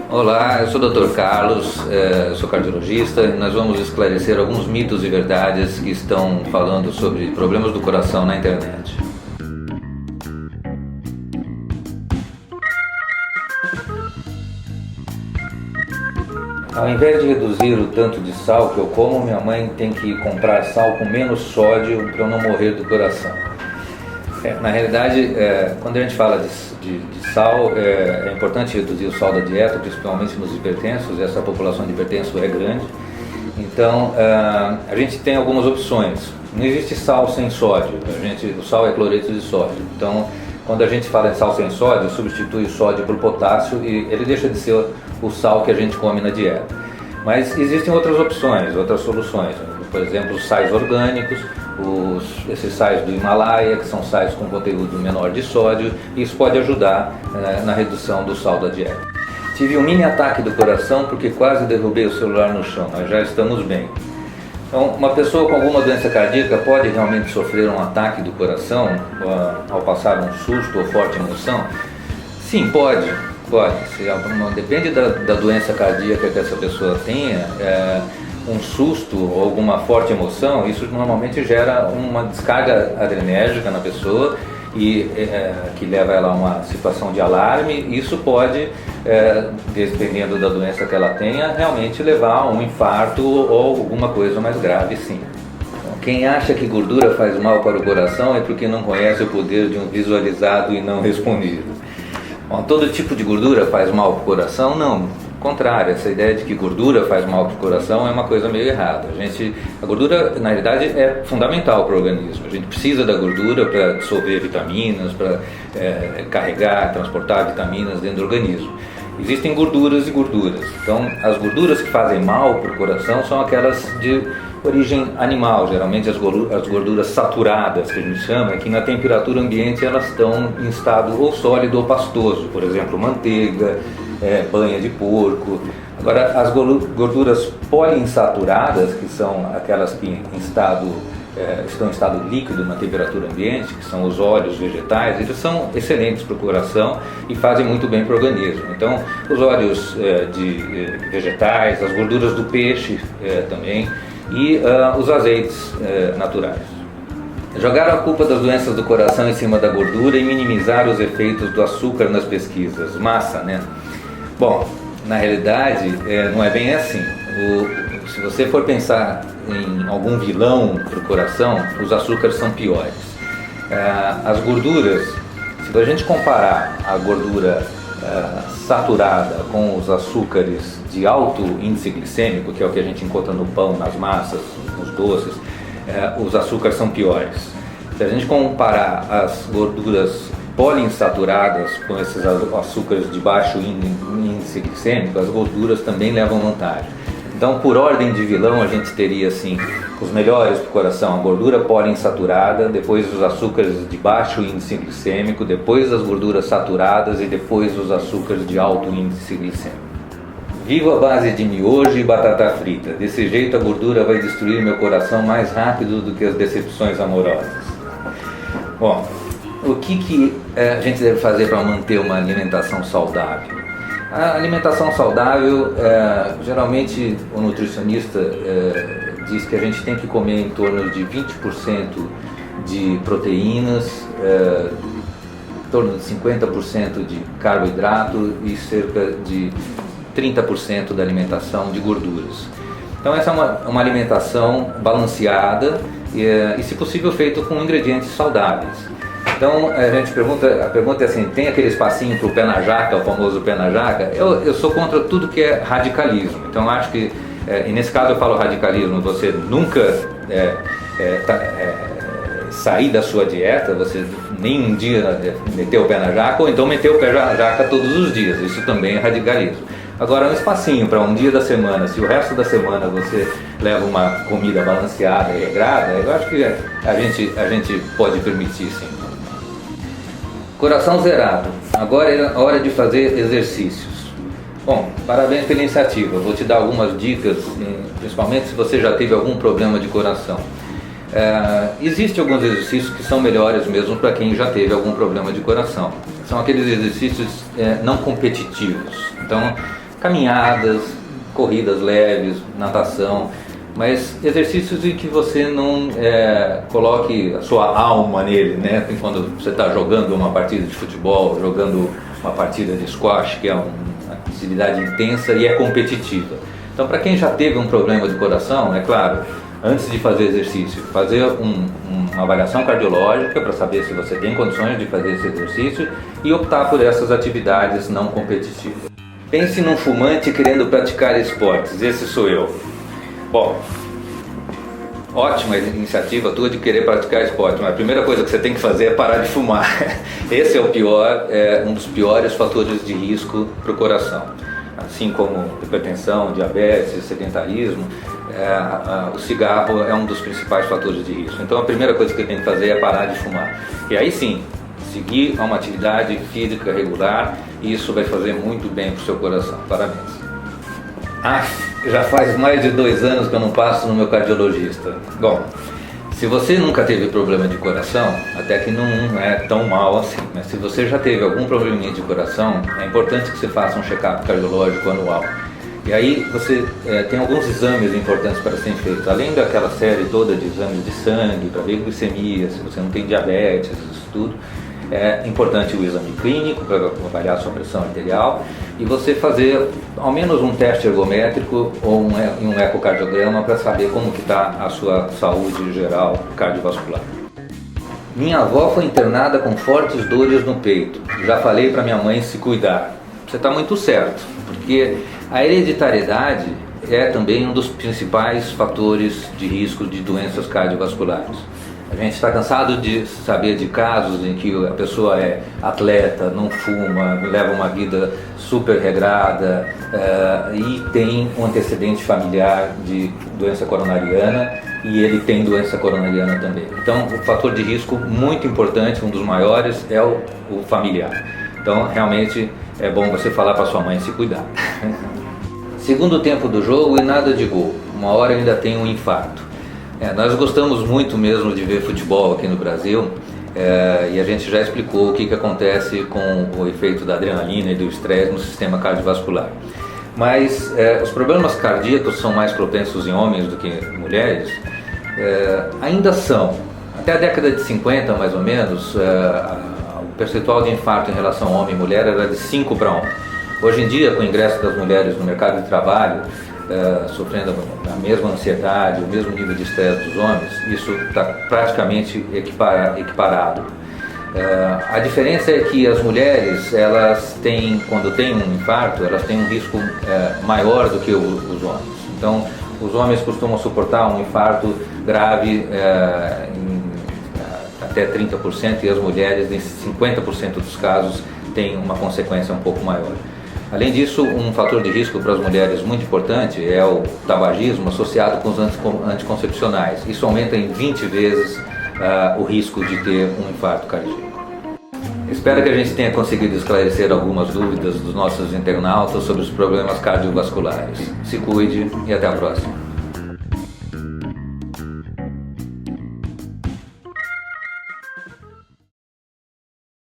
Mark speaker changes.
Speaker 1: Olá, eu sou o Dr. Carlos, sou cardiologista e nós vamos esclarecer alguns mitos e verdades que estão falando sobre problemas do coração na internet. Ao invés de reduzir o tanto de sal que eu como, minha mãe tem que comprar sal com menos sódio para eu não morrer do coração. Na realidade, quando a gente fala de sal, é importante reduzir o sal da dieta, principalmente nos hipertensos. Essa população de hipertensos é grande. Então, a gente tem algumas opções. Não existe sal sem sódio. O sal é cloreto de sódio. Então, quando a gente fala em sal sem sódio, substitui o sódio por potássio e ele deixa de ser o sal que a gente come na dieta. Mas existem outras opções, outras soluções. Por exemplo, os sais orgânicos, esses sais do Himalaia, que são sais com conteúdo menor de sódio, e isso pode ajudar na redução do sal da dieta. Tive um mini ataque do coração porque quase derrubei o celular no chão, mas já estamos bem. Então, uma pessoa com alguma doença cardíaca pode realmente sofrer um ataque do coração ao passar um susto ou forte emoção? Sim, pode. Depende da doença cardíaca que essa pessoa tenha. Um susto ou alguma forte emoção, isso normalmente gera uma descarga adrenérgica na pessoa e que leva ela a uma situação de alarme. Isso pode, dependendo da doença que ela tenha, realmente levar a um infarto ou alguma coisa mais grave, sim. Então, quem acha que gordura faz mal para o coração é porque não conhece o poder de um visualizado e não respondido. Bom, todo tipo de gordura faz mal para o coração? Não. Contrário, essa ideia de que gordura faz mal para o coração é uma coisa meio errada. A gordura, na realidade, é fundamental para o organismo. A gente precisa da gordura para dissolver vitaminas, para carregar, transportar vitaminas dentro do organismo. Existem gorduras e gorduras. Então, as gorduras que fazem mal para o coração são aquelas de origem animal, geralmente as gorduras saturadas, que a gente chama, que na temperatura ambiente elas estão em estado ou sólido ou pastoso, por exemplo, manteiga, banha de porco. Agora, as gorduras poliinsaturadas, que são aquelas que estão em estado líquido na temperatura ambiente, que são os óleos vegetais, eles são excelentes para o coração e fazem muito bem para o organismo. Então, os óleos vegetais, as gorduras do peixe também, e os azeites naturais. Jogar a culpa das doenças do coração em cima da gordura e minimizar os efeitos do açúcar nas pesquisas. Massa, né? Bom, na realidade não é bem assim. Se você for pensar em algum vilão para o coração, os açúcares são piores. As gorduras, se a gente comparar a gordura saturada com os açúcares de alto índice glicêmico, que é o que a gente encontra no pão, nas massas, nos doces, os açúcares são piores. Se a gente comparar as gorduras poliinsaturadas com esses açúcares de baixo índice glicêmico, as gorduras também levam vantagem. Então, por ordem de vilão, a gente teria assim, os melhores para o coração: a gordura poliinsaturada, depois os açúcares de baixo índice glicêmico, depois as gorduras saturadas e depois os açúcares de alto índice glicêmico. Vivo à base de miojo e batata frita. Desse jeito a gordura vai destruir meu coração mais rápido do que as decepções amorosas. Bom, o que a gente deve fazer para manter uma alimentação saudável? A alimentação saudável, geralmente o nutricionista diz que a gente tem que comer em torno de 20% de proteínas, em torno de 50% de carboidrato e cerca de 30% da alimentação de gorduras. Então essa é uma alimentação balanceada e, se possível, feita com ingredientes saudáveis. Então a pergunta é assim: tem aquele espacinho para o pé na jaca, o famoso pé na jaca? Eu sou contra tudo que é radicalismo. Então acho que, e nesse caso eu falo radicalismo, você nunca sair da sua dieta, você nem um dia meter o pé na jaca, ou então meter o pé na jaca todos os dias. Isso também é radicalismo. Agora, um espacinho para um dia da semana, se o resto da semana você leva uma comida balanceada e regrada, eu acho que a gente pode permitir, sim. Coração zerado. Agora é hora de fazer exercícios. Bom, parabéns pela iniciativa. Vou te dar algumas dicas, principalmente se você já teve algum problema de coração. Existem alguns exercícios que são melhores mesmo para quem já teve algum problema de coração. são aqueles exercícios não competitivos. Então, caminhadas, corridas leves, natação, mas exercícios em que você não coloque a sua alma nele, né? Quando você está jogando uma partida de futebol, jogando uma partida de squash, que é uma atividade intensa e é competitiva. Então, para quem já teve um problema de coração, é claro, antes de fazer exercício, fazer uma avaliação cardiológica para saber se você tem condições de fazer esse exercício e optar por essas atividades não competitivas. Pense num fumante querendo praticar esportes, esse sou eu. Bom, ótima iniciativa tua de querer praticar esporte, mas a primeira coisa que você tem que fazer é parar de fumar. Esse é o pior, um dos piores fatores de risco para o coração. Assim como hipertensão, diabetes, sedentarismo, o cigarro é um dos principais fatores de risco. Então a primeira coisa que tem que fazer é parar de fumar. E aí sim, seguir a uma atividade física regular, e isso vai fazer muito bem para o seu coração. Parabéns. Já faz mais de 2 anos que eu não passo no meu cardiologista. Bom, se você nunca teve problema de coração, até que não é tão mal assim, mas se você já teve algum probleminha de coração, é importante que você faça um check-up cardiológico anual. E aí você tem alguns exames importantes para serem feitos, além daquela série toda de exames de sangue, para ver glicemia, se você não tem diabetes, isso tudo. É importante o exame clínico para avaliar a sua pressão arterial e você fazer ao menos um teste ergométrico ou um ecocardiograma para saber como que está a sua saúde geral cardiovascular. Minha avó foi internada com fortes dores no peito. Já falei para minha mãe se cuidar. Você está muito certo, porque a hereditariedade é também um dos principais fatores de risco de doenças cardiovasculares. A gente está cansado de saber de casos em que a pessoa é atleta, não fuma, leva uma vida super regrada e tem um antecedente familiar de doença coronariana e ele tem doença coronariana também. Então, o fator de risco muito importante, um dos maiores, é o familiar. Então, realmente é bom você falar para sua mãe se cuidar. Segundo tempo do jogo e nada de gol. Uma hora ainda tem um infarto. Nós gostamos muito mesmo de ver futebol aqui no Brasil e a gente já explicou o que acontece com o efeito da adrenalina e do estresse no sistema cardiovascular. Mas os problemas cardíacos são mais propensos em homens do que em mulheres? Ainda são. Até a década de 50, mais ou menos, o percentual de infarto em relação a homem e mulher era de 5 para 1. Hoje em dia, com o ingresso das mulheres no mercado de trabalho, sofrendo a mesma ansiedade, o mesmo nível de estresse dos homens, isso está praticamente equiparado. A diferença é que as mulheres, elas têm, quando têm um infarto, elas têm um risco maior do que os homens. Então, os homens costumam suportar um infarto grave até 30% e as mulheres, em 50% dos casos, têm uma consequência um pouco maior. Além disso, um fator de risco para as mulheres muito importante é o tabagismo associado com os anticoncepcionais. Isso aumenta em 20 vezes o risco de ter um infarto cardíaco. Espero que a gente tenha conseguido esclarecer algumas dúvidas dos nossos internautas sobre os problemas cardiovasculares. Se cuide e até a próxima.